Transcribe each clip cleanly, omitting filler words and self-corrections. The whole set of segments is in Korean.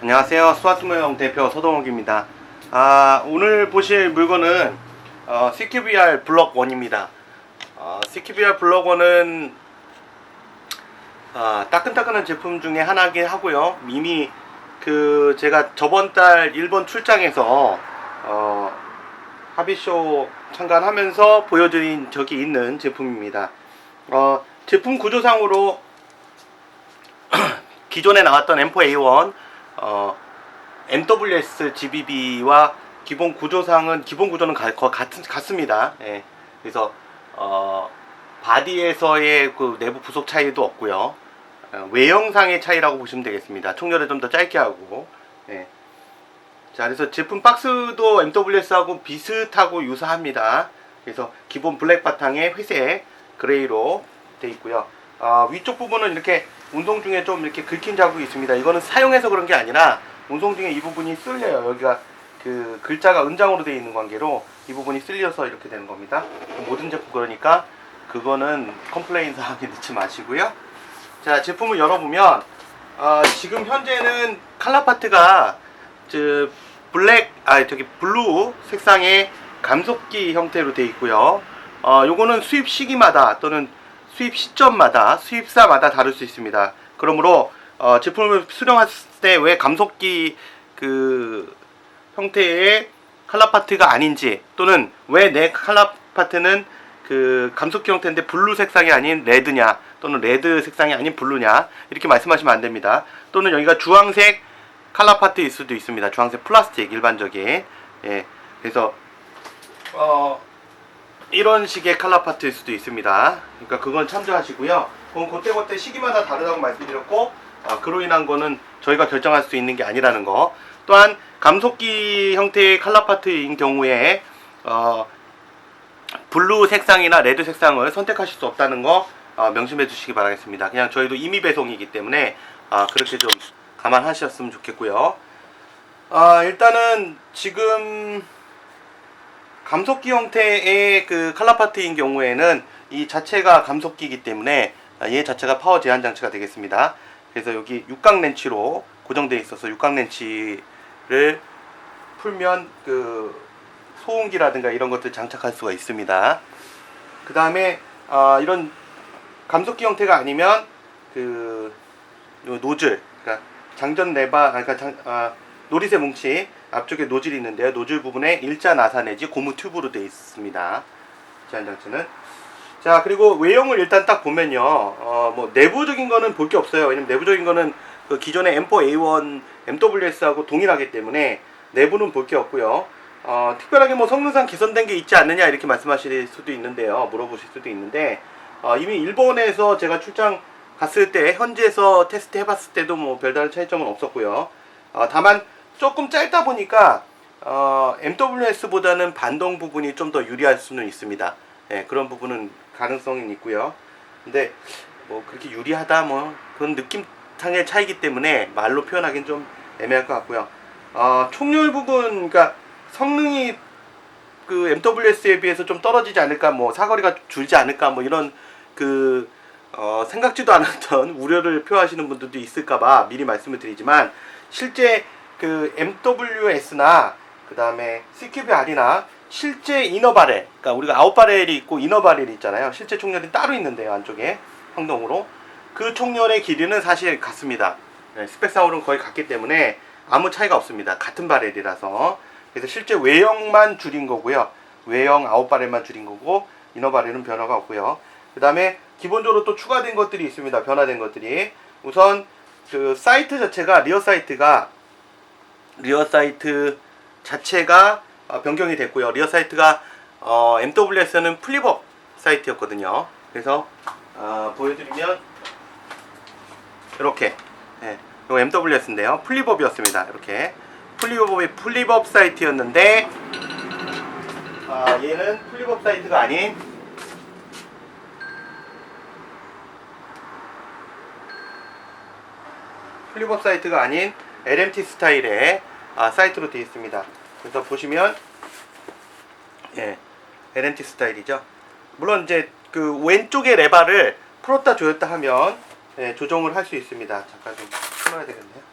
안녕하세요. 스와트모형 대표 서동욱입니다. 오늘 보실 물건은 CQBR 블럭 1입니다. CQBR 블럭 1은 따끈따끈한 제품 중에 하나긴 하고요. 이미 제가 저번 달 일본 출장에서 하비쇼 참관하면서 보여드린 적이 있는 제품입니다. 제품 구조상으로 기존에 나왔던 M4A1 MWS GBB와 기본 구조는 같습니다. 예. 그래서 바디에서의 그 내부 부속 차이도 없고요. 외형상의 차이라고 보시면 되겠습니다. 총열을 좀 더 짧게 하고. 예. 자, 그래서 제품 박스도 MWS하고 비슷하고 유사합니다. 그래서 기본 블랙 바탕에 회색, 그레이로 되어 있고요. 위쪽 부분은 이렇게 운송 중에 좀 이렇게 긁힌 자국이 있습니다. 이거는 사용해서 그런 게 아니라 운송 중에 이 부분이 쓸려요. 여기가 그 글자가 은장으로 되어 있는 관계로 이 부분이 쓸려서 이렇게 되는 겁니다. 모든 제품 그러니까 그거는 컴플레인 사항에 넣지 마시고요. 자, 제품을 열어보면 지금 현재는 칼라 파트가 블루 색상의 감속기 형태로 되어 있고요. 요거는 수입 시기마다 또는 수입 시점마다 수입사마다 다를 수 있습니다. 그러므로 제품을 수령했을 때 왜 감속기 형태의 칼라 파트가 아닌지, 또는 왜 내 칼라 파트는 감속기 형태인데 블루 색상이 아닌 레드냐, 또는 레드 색상이 아닌 블루냐, 이렇게 말씀하시면 안 됩니다. 또는 여기가 주황색 칼라 파트일 수도 있습니다. 주황색 플라스틱 일반적인. 예. 그래서 이런 식의 칼라 파트일 수도 있습니다. 그러니까 그건 참조하시고요. 그건 그때 시기마다 다르다고 말씀드렸고, 그로 인한 거는 저희가 결정할 수 있는 게 아니라는 거. 또한 감속기 형태의 칼라 파트인 경우에 블루 색상이나 레드 색상을 선택하실 수 없다는 거 명심해 주시기 바라겠습니다. 그냥 저희도 임의 배송이기 때문에 그렇게 좀 감안하셨으면 좋겠고요. 일단은 지금 감속기 형태의 칼라 파트인 경우에는 이 자체가 감속기이기 때문에 얘 자체가 파워 제한 장치가 되겠습니다. 그래서 여기 육각 렌치로 고정되어 있어서 육각 렌치를 풀면 소음기라든가 이런 것들 장착할 수가 있습니다. 그 다음에 이런 감속기 형태가 아니면 요 노즐, 그러니까 장전 레바, 노리쇠 뭉치 앞쪽에 노즐이 있는데요. 노즐 부분에 일자 나사 내지 고무 튜브로 되어 있습니다. 제한 장치는. 자, 그리고 외형을 일단 딱 보면요. 뭐 내부적인 거는 볼 게 없어요. 왜냐면 내부적인 거는 기존의 M4A1 MWS하고 동일하기 때문에 내부는 볼 게 없고요. 특별하게 뭐 성능상 개선된 게 있지 않느냐 이렇게 말씀하실 수도 있는데요. 물어보실 수도 있는데 이미 일본에서 제가 출장 갔을 때 현지에서 테스트 해봤을 때도 뭐 별다른 차이점은 없었고요. 다만 조금 짧다 보니까 MWS보다는 반동 부분이 좀 더 유리할 수는 있습니다. 예, 그런 부분은 가능성이 있고요. 근데 뭐 그렇게 유리하다 뭐 그런 느낌상의 차이기 때문에 말로 표현하기는 좀 애매할 것 같고요. 총열 부분, 그러니까 성능이 MWS에 비해서 좀 떨어지지 않을까, 뭐 사거리가 줄지 않을까, 뭐 이런 생각지도 않았던 우려를 표하시는 분들도 있을까봐 미리 말씀을 드리지만, 실제 MWS나 그 다음에 CQBR이나 실제 이너 바렐, 그러니까 우리가 아웃 바렐이 있고 이너 바렐이 있잖아요. 실제 총열이 따로 있는데요, 안쪽에 황동으로. 그 총열의 길이는 사실 같습니다. 네, 스펙상으로는 거의 같기 때문에 아무 차이가 없습니다. 같은 바렐이라서. 그래서 실제 외형만 줄인 거고요. 외형 아웃 바렐만 줄인 거고, 이너 바렐은 변화가 없고요. 그 다음에 기본적으로 또 추가된 것들이 있습니다. 변화된 것들이. 우선 사이트 자체가 리어 사이트 자체가 변경이 됐고요. 리어 사이트가 MWS는 플립업 사이트였거든요. 그래서 보여드리면 이렇게, 네, 이거 MWS인데요. 플립업이었습니다. 이렇게 플립업 사이트였는데 얘는 플립업 사이트가 아닌 LMT 스타일의 사이트로 되어 있습니다. 그래서 보시면, 예, LMT 스타일이죠. 물론 이제 왼쪽의 레바를 풀었다 조였다 하면 조정을 할 수 있습니다. 잠깐 좀 풀어야 되겠네요.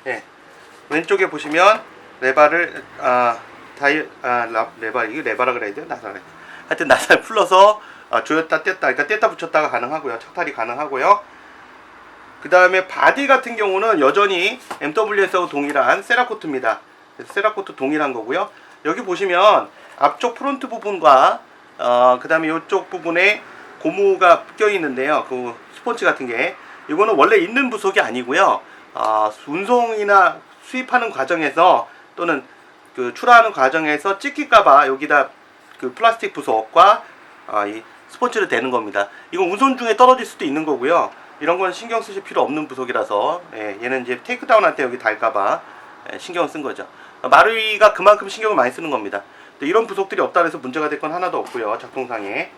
예. 왼쪽에 보시면 레바를 레바 이게 레바라 그래야 돼요? 나사를. 하여튼 나사를 풀러서 조였다 뗐다, 그러니까 뗐다 붙였다가 가능하고요. 착탈이 가능하고요. 그 다음에 바디 같은 경우는 여전히 MWS하고 동일한 세라코트입니다. 세라코트 동일한 거고요. 여기 보시면 앞쪽 프론트 부분과 그 다음에 이쪽 부분에 고무가 껴 있는데요. 그 스폰지 같은 게 이거는 원래 있는 부속이 아니고요. 운송이나 수입하는 과정에서 또는 그 출하하는 과정에서 찢길까봐 여기다 그 플라스틱 부속과 이 스폰지를 대는 겁니다. 이건 운송 중에 떨어질 수도 있는 거고요. 이런 건 신경 쓰실 필요 없는 부속이라서 얘는 이제 테이크다운 할 때 여기 달까봐 신경을 쓴 거죠. 마루이가 그만큼 신경을 많이 쓰는 겁니다. 이런 부속들이 없다 해서 문제가 될 건 하나도 없고요. 작동상에.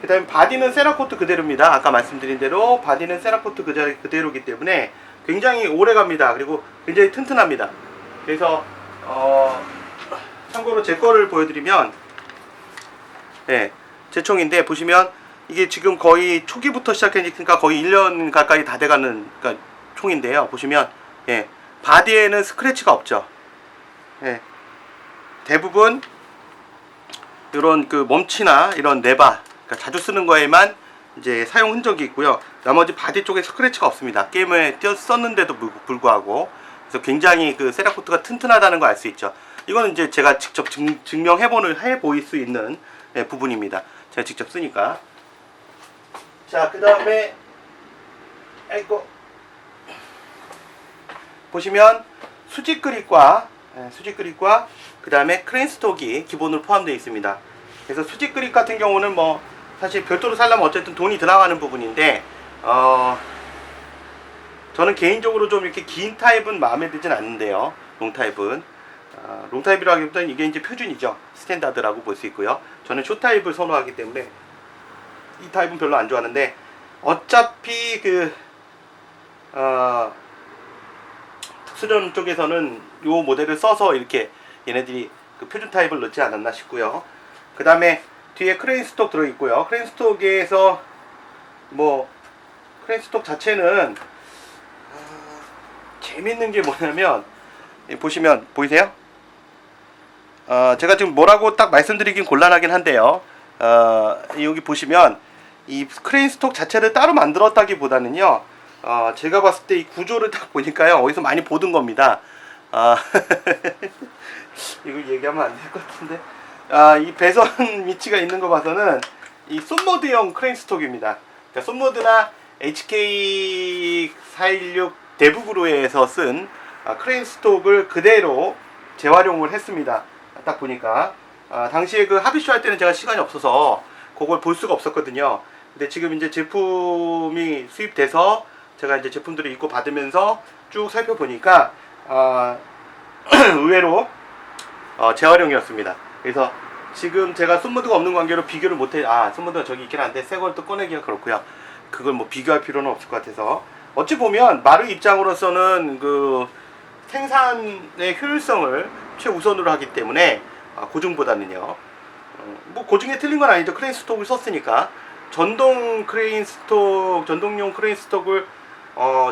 그 다음에 바디는 세라코트 그대로입니다. 아까 말씀드린 대로 바디는 세라코트 그대로이기 때문에 굉장히 오래 갑니다. 그리고 굉장히 튼튼합니다. 그래서 참고로 제 거를 보여드리면 제 총인데 보시면 이게 지금 거의 초기부터 시작했으니까 거의 1년 가까이 다 돼가는 그러니까 총인데요. 보시면 바디에는 스크래치가 없죠. 대부분 이런 그 멈치나 이런 레바, 그러니까 자주 쓰는 거에만 이제 사용 흔적이 있고요. 나머지 바디 쪽에 스크래치가 없습니다. 게임에 썼는데도 불구하고. 그래서 굉장히 그 세라코트가 튼튼하다는 걸 알 수 있죠. 이거는 이제 제가 직접 해 보일 수 있는 부분입니다. 제가 직접 쓰니까. 자, 그 다음에 보시면 수직 그립과 그 다음에 크레인 스톡이 기본으로 포함되어 있습니다. 그래서 수직 그립 같은 경우는 뭐 사실 별도로 살려면 어쨌든 돈이 들어가는 부분인데 저는 개인적으로 좀 이렇게 긴 타입은 마음에 들진 않는데요. 롱타입은 롱타입이라기보다는 이게 이제 표준이죠. 스탠다드라고 볼 수 있고요. 저는 숏타입을 선호하기 때문에 이 타입은 별로 안 좋아하는데 어차피 그 특수전 쪽에서는 이 모델을 써서 이렇게 얘네들이 그 표준 타입을 넣지 않았나 싶고요. 그 다음에 뒤에 크레인 스톡 들어있고요. 크레인 스톡에서 뭐 크레인 스톡 자체는 재밌는 게 뭐냐면 보시면 보이세요? 제가 지금 뭐라고 딱 말씀드리긴 곤란하긴 한데요. 여기 보시면 이 크레인 스톡 자체를 따로 만들었다기보다는요. 제가 봤을 때 이 구조를 딱 보니까요. 어디서 많이 보던 겁니다. 이거 얘기하면 안 될 것 같은데. 이 배선 위치가 있는 거 봐서는 이 쏜모드형 크레인 스톡입니다. 그러니까 쏜모드나 HK416 데브그루에서 쓴 크레인 스톡을 그대로 재활용을 했습니다. 딱 보니까 당시에 그 합의쇼 할 때는 제가 시간이 없어서 그걸 볼 수가 없었거든요. 근데 지금 이제 제품이 수입돼서 제가 이제 제품들을 입고 받으면서 쭉 살펴보니까 의외로 재활용이었습니다. 그래서 지금 제가 쏜모드가 없는 관계로 비교를 못해. 쏜모드가 저기 있긴 한데 새 걸 또 꺼내기가 그렇고요. 그걸 뭐 비교할 필요는 없을 것 같아서 어찌 보면 마루 입장으로서는 그 생산의 효율성을 최우선으로 하기 때문에 고중보다는요. 뭐 고중에 틀린 건 아니죠. 크레인 스톡을 썼으니까 전동용 크레인 스톡을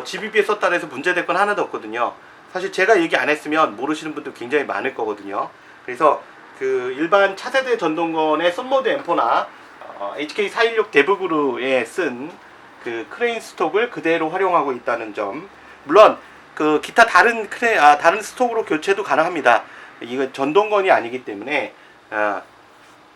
GBB에 썼다 해서 문제될 건 하나도 없거든요. 사실 제가 얘기 안 했으면 모르시는 분들 굉장히 많을 거거든요. 그래서 그 일반 차세대 전동건의 썬모드 M4나 HK416 데브그루에 쓴 그 크레인 스톡을 그대로 활용하고 있다는 점. 물론 그 기타 다른 스톡으로 교체도 가능합니다. 이건 전동건이 아니기 때문에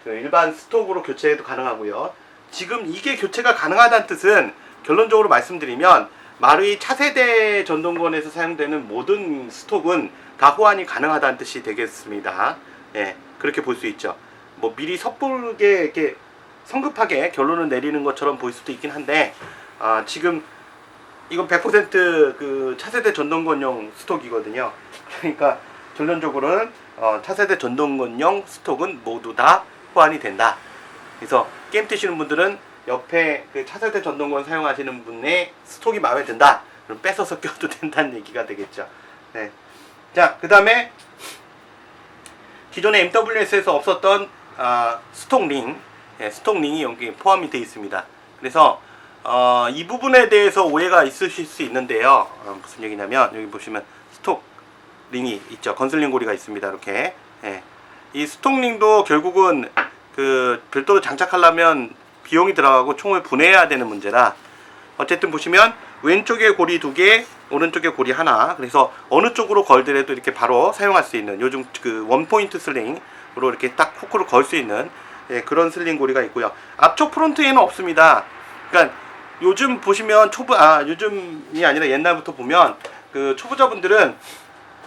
그 일반 스톡으로 교체도 가능하고요. 지금 이게 교체가 가능하다는 뜻은 결론적으로 말씀드리면 마루이 차세대 전동건에서 사용되는 모든 스톡은 다 호환이 가능하다는 뜻이 되겠습니다. 그렇게 볼 수 있죠. 뭐 미리 섣부르게 이렇게 성급하게 결론을 내리는 것처럼 보일 수도 있긴 한데 지금 이건 100% 그 차세대 전동건용 스톡이거든요. 그러니까 결론적으로는 차세대 전동건용 스톡은 모두 다 호환이 된다. 그래서 게임 뜨시는 분들은 옆에 그 차세대 전동건 사용하시는 분의 스톡이 마음에 든다. 그럼 뺏어서 껴도 된다는 얘기가 되겠죠. 네. 자, 그 다음에 기존의 MWS에서 없었던 스톡링, 스톡링이 여기 포함이 되어 있습니다. 그래서 이 부분에 대해서 오해가 있으실 수 있는데요. 무슨 얘기냐면 여기 보시면 스톡 링이 있죠. 건슬링 고리가 있습니다. 이렇게. 예. 이 스톡 링도 결국은 그 별도로 장착하려면 비용이 들어가고 총을 분해해야 되는 문제라, 어쨌든 보시면 왼쪽에 고리 2개, 오른쪽에 고리 하나, 그래서 어느 쪽으로 걸더라도 이렇게 바로 사용할 수 있는, 요즘 그 원포인트 슬링으로 이렇게 딱 후크로 걸 수 있는, 예, 그런 슬링 고리가 있고요. 앞쪽 프론트에는 없습니다. 그러니까 요즘 보시면 요즘이 아니라 옛날부터 보면 그 초보자분들은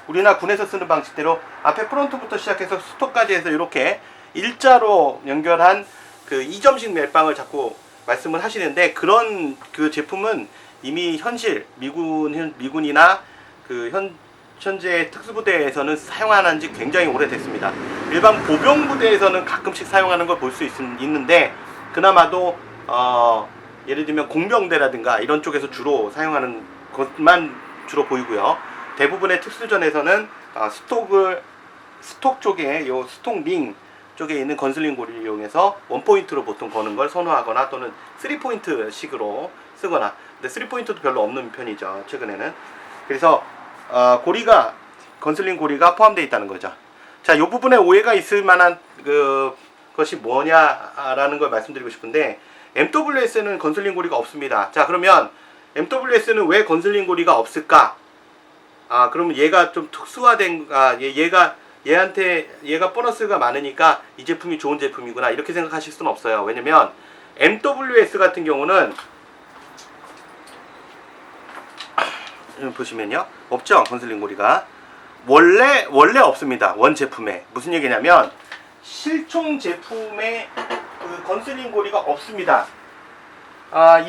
우리나라 군에서 쓰는 방식대로 앞에 프론트부터 시작해서 스톱까지 해서 이렇게 일자로 연결한 그 2점식 멜빵을 자꾸 말씀을 하시는데, 그런 그 제품은 이미 현실 미군이나 그 현재 특수부대에서는 사용하는 지 굉장히 오래됐습니다. 일반 보병부대에서는 가끔씩 사용하는 걸 볼 수 있는데, 그나마도 예를 들면 공병대라든가 이런 쪽에서 주로 사용하는 것만 주로 보이고요. 대부분의 특수전에서는 스톡 쪽에 요 스톡 링 쪽에 있는 건슬링 고리를 이용해서 원포인트로 보통 거는 걸 선호하거나, 또는 3포인트 식으로 쓰거나, 근데 3포인트도 별로 없는 편이죠, 최근에는. 그래서 고리가, 건슬링 고리가 포함되어 있다는 거죠. 자, 이 부분에 오해가 있을 만한 것이 뭐냐라는 걸 말씀드리고 싶은데, MWS는 건슬링 고리가 없습니다. 자, 그러면 MWS는 왜 건슬링 고리가 없을까? 그러면 얘가 좀 특수화된, 얘가 보너스가 많으니까 이 제품이 좋은 제품이구나, 이렇게 생각하실 수는 없어요. 왜냐면 MWS 같은 경우는 보시면요, 없죠, 건슬링 고리가. 원래 없습니다, 원 제품에. 무슨 얘기냐면 실총 제품에 그 건슬링 고리가 없습니다.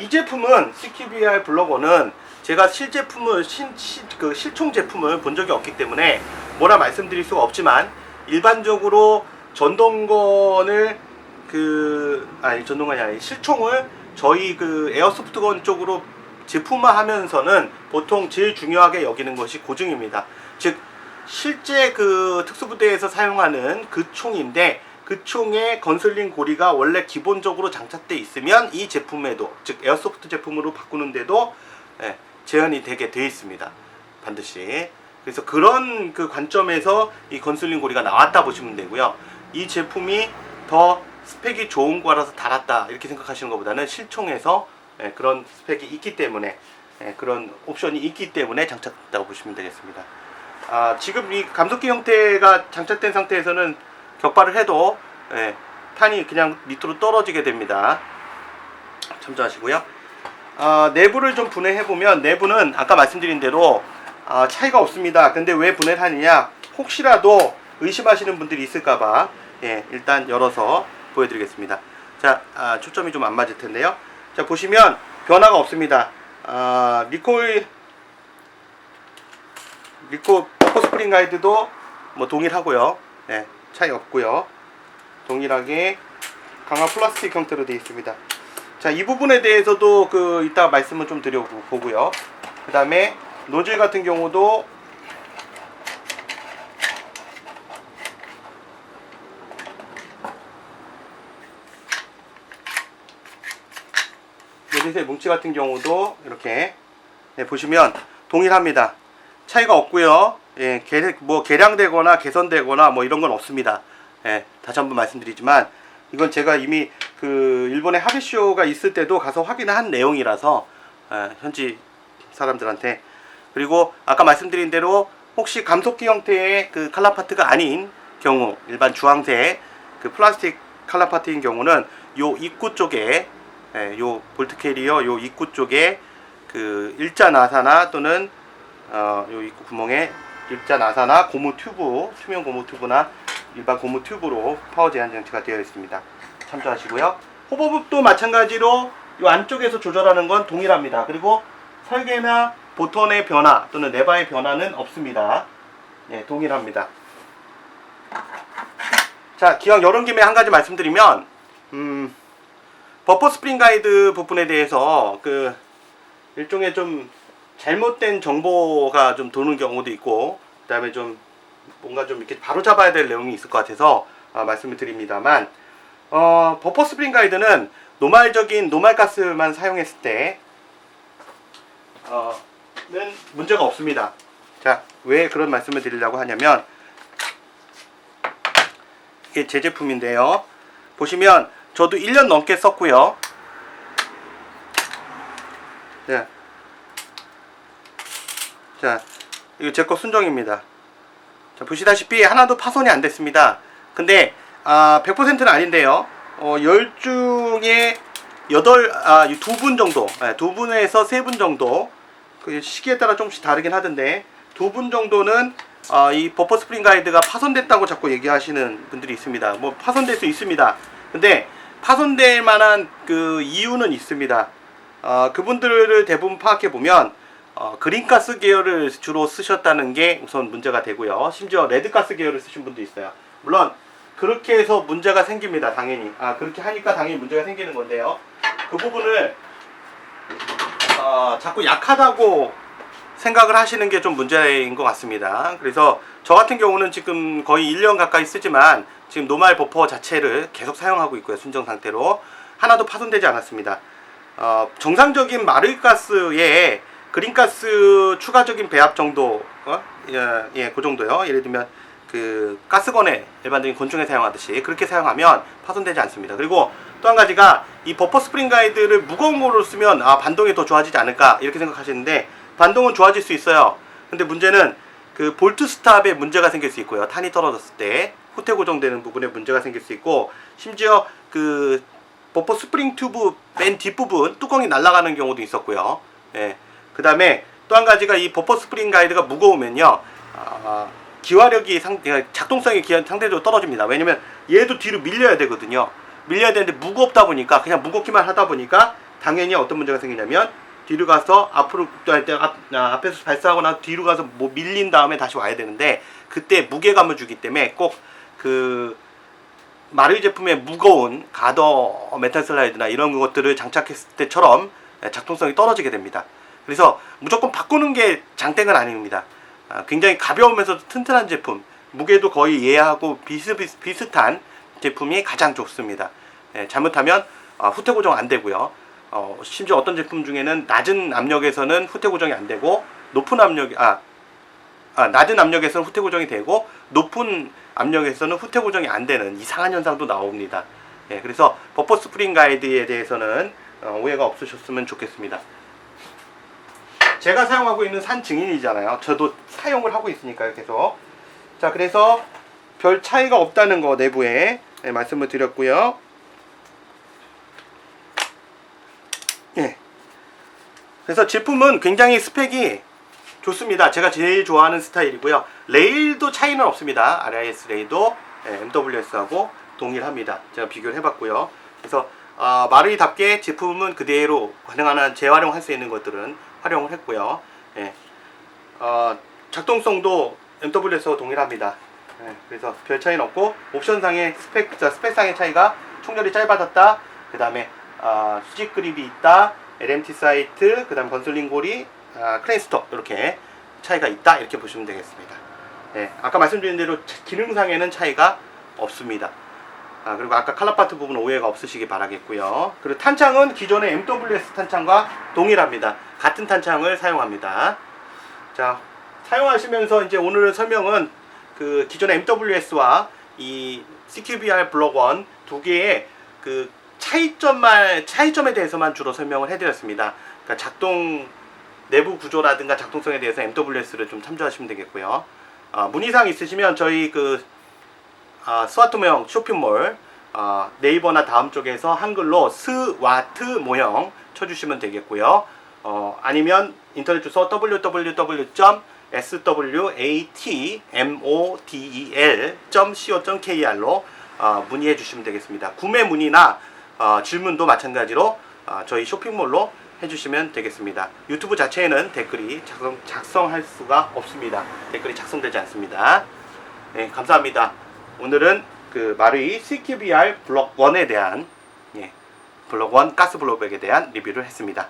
이 제품은 CQBR 블럭1은 제가 실총 제품을 본 적이 없기 때문에 뭐라 말씀드릴 수가 없지만, 일반적으로 전동건을 전동건이 아니라 실총을 저희 그 에어소프트건 쪽으로 제품화하면서는 보통 제일 중요하게 여기는 것이 고중입니다. 즉 실제 그 특수부대에서 사용하는 그 총인데, 그 총의 건슬링 고리가 원래 기본적으로 장착되어 있으면 이 제품에도, 즉 에어소프트 제품으로 바꾸는데도 제한이 되게 되어 있습니다, 반드시. 그래서 그런 그 관점에서 이 건슬링 고리가 나왔다 보시면 되고요. 이 제품이 더 스펙이 좋은 거라서 달았다, 이렇게 생각하시는 것보다는 실총에서 그런 스펙이 있기 때문에, 그런 옵션이 있기 때문에 장착됐다고 보시면 되겠습니다. 지금 이 감속기 형태가 장착된 상태에서는 격발을 해도 탄이 그냥 밑으로 떨어지게 됩니다. 참조하시고요. 내부를 좀 분해해보면, 내부는 아까 말씀드린 대로 차이가 없습니다. 근데 왜 분해를 하느냐, 혹시라도 의심하시는 분들이 있을까봐 일단 열어서 보여드리겠습니다. 자, 초점이 좀 안 맞을 텐데요. 자, 보시면 변화가 없습니다. 리코 스프링 가이드도 뭐 동일하고요. 차이 없고요. 동일하게 강화 플라스틱 형태로 되어 있습니다. 자, 이 부분에 대해서도 이따 말씀을 좀 드려보고요. 그 다음에 노즐 같은 경우도 노즐의 뭉치 같은 경우도 이렇게 보시면 동일합니다. 차이가 없고요. 개량되거나 개선되거나 뭐 이런 건 없습니다. 다시 한번 말씀드리지만, 이건 제가 이미 일본의 하비쇼가 있을 때도 가서 확인을 한 내용이라서 현지 사람들한테. 그리고 아까 말씀드린 대로 혹시 감속기 형태의 그 칼라 파트가 아닌 경우, 일반 주황색 그 플라스틱 칼라 파트인 경우는 요 입구 쪽에, 요 볼트 캐리어 요 입구 쪽에 그 일자 나사나, 또는 요 입구 구멍에 일자 나사나 고무 튜브, 투명 고무 튜브나 일반 고무 튜브로 파워 제한 장치가 되어 있습니다. 참조하시고요. 호버법도 마찬가지로 이 안쪽에서 조절하는 건 동일합니다. 그리고 설계나 보턴의 변화 또는 레바의 변화는 없습니다. 동일합니다. 자, 기왕 열은 김에 한 가지 말씀드리면, 버퍼 스프링 가이드 부분에 대해서 일종의 좀 잘못된 정보가 좀 도는 경우도 있고, 그 다음에 좀 뭔가 좀 이렇게 바로 잡아야 될 내용이 있을 것 같아서 말씀을 드립니다만, 버퍼 스프링 가이드는 노말적인 노말가스만 사용했을 때는 문제가 없습니다. 자, 왜 그런 말씀을 드리려고 하냐면, 이게 제 제품인데요. 보시면 저도 1년 넘게 썼고요. 자, 이거 제 거 순정입니다. 자, 보시다시피 하나도 파손이 안 됐습니다. 근데 100%는 아닌데요. 10중에 2분 정도, 2분에서 3분 정도, 그 시기에 따라 조금씩 다르긴 하던데, 2분 정도는 이 버퍼 스프링 가이드가 파손됐다고 자꾸 얘기하시는 분들이 있습니다. 뭐 파손될 수 있습니다. 근데 파손될 만한 그 이유는 있습니다. 그분들을 대부분 파악해 보면 그린가스 계열을 주로 쓰셨다는 게 우선 문제가 되고요. 심지어 레드가스 계열을 쓰신 분도 있어요. 물론 그렇게 해서 문제가 생깁니다. 당연히 그렇게 하니까 당연히 문제가 생기는 건데요. 그 부분을 자꾸 약하다고 생각을 하시는 게 좀 문제인 것 같습니다. 그래서 저 같은 경우는 지금 거의 1년 가까이 쓰지만 지금 노말 버퍼 자체를 계속 사용하고 있고요. 순정 상태로 하나도 파손되지 않았습니다. 정상적인 마르가스에 그린가스 추가적인 배합 정도, 그 정도요. 예를 들면 그 가스건에 일반적인 곤충에 사용하듯이 그렇게 사용하면 파손되지 않습니다. 그리고 또 한 가지가 이 버퍼 스프링 가이드를 무거운 거로 쓰면 반동이 더 좋아지지 않을까 이렇게 생각하시는데, 반동은 좋아질 수 있어요. 근데 문제는 그 볼트 스탑에 문제가 생길 수 있고요. 탄이 떨어졌을 때 후퇴 고정되는 부분에 문제가 생길 수 있고, 심지어 그 버퍼 스프링 튜브 맨 뒷부분 뚜껑이 날아가는 경우도 있었고요. 그 다음에 또 한 가지가 이 버퍼 스프링 가이드가 무거우면요, 기화력이 작동성이 상대적으로 떨어집니다. 왜냐면 얘도 뒤로 밀려야 되거든요. 밀려야 되는데 무겁다 보니까, 그냥 무겁기만 하다 보니까 당연히 어떤 문제가 생기냐면, 뒤로 가서 앞으로 앞에서 발사하고 나서 뒤로 가서 뭐 밀린 다음에 다시 와야 되는데, 그때 무게감을 주기 때문에 꼭 그 마르이 제품의 무거운 가더 메탈 슬라이드나 이런 것들을 장착했을 때처럼 작동성이 떨어지게 됩니다. 그래서 무조건 바꾸는 게 장땡은 아닙니다. 굉장히 가벼우면서도 튼튼한 제품, 무게도 거의 얘하고 비슷한 제품이 가장 좋습니다. 잘못하면 후퇴 고정 안 되고요. 심지어 어떤 제품 중에는 낮은 압력에서는 후퇴 고정이 안 되고, 낮은 압력에서는 후퇴 고정이 되고, 높은 압력에서는 후퇴 고정이 안 되는 이상한 현상도 나옵니다. 그래서 버퍼 스프링 가이드에 대해서는 오해가 없으셨으면 좋겠습니다. 제가 사용하고 있는 산 증인이잖아요. 저도 사용을 하고 있으니까요, 계속. 자, 그래서 별 차이가 없다는 거 내부에 말씀을 드렸고요. 그래서 제품은 굉장히 스펙이 좋습니다. 제가 제일 좋아하는 스타일이고요. 레일도 차이는 없습니다. RIS 레일도 MWS하고 동일합니다. 제가 비교를 해봤고요. 그래서 마르이답게 제품은 그대로 가능한 재활용할 수 있는 것들은 활용을 했고요. 작동성도 MWS와 동일합니다. 그래서 별 차이는 없고, 옵션상의 스펙상의 차이가 총열이 짧아졌다, 그 다음에 수직 그립이 있다, LMT 사이트, 그 다음 건슬링 고리, 크레인 스톱, 이렇게 차이가 있다, 이렇게 보시면 되겠습니다. 아까 말씀드린 대로 기능상에는 차이가 없습니다. 그리고 아까 칼라파트 부분 오해가 없으시기 바라겠고요. 그리고 탄창은 기존의 MWS 탄창과 동일합니다. 같은 탄창을 사용합니다. 자, 사용하시면서 이제 오늘 설명은 그 기존의 MWS와 이 CQBR 블록 1 두 개의 그 차이점에 대해서만 주로 설명을 해드렸습니다. 그러니까 작동 내부 구조라든가 작동성에 대해서 MWS를 좀 참조하시면 되겠고요. 문의사항 있으시면 저희 그 스와트 모형 쇼핑몰 네이버나 다음 쪽에서 한글로 스와트 모형 쳐주시면 되겠고요. 아니면 인터넷 주소 www.swatmodel.co.kr로 문의해 주시면 되겠습니다. 구매 문의나 질문도 마찬가지로 저희 쇼핑몰로 해주시면 되겠습니다. 유튜브 자체에는 댓글이 작성할 수가 없습니다. 댓글이 작성되지 않습니다. 감사합니다. 오늘은 그 마르이 CQBR 블록 1에 대한 블록 1 가스 블록백에 대한 리뷰를 했습니다.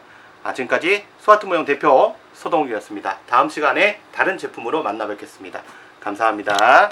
지금까지 스와트 모형 대표 서동욱이었습니다. 다음 시간에 다른 제품으로 만나 뵙겠습니다. 감사합니다.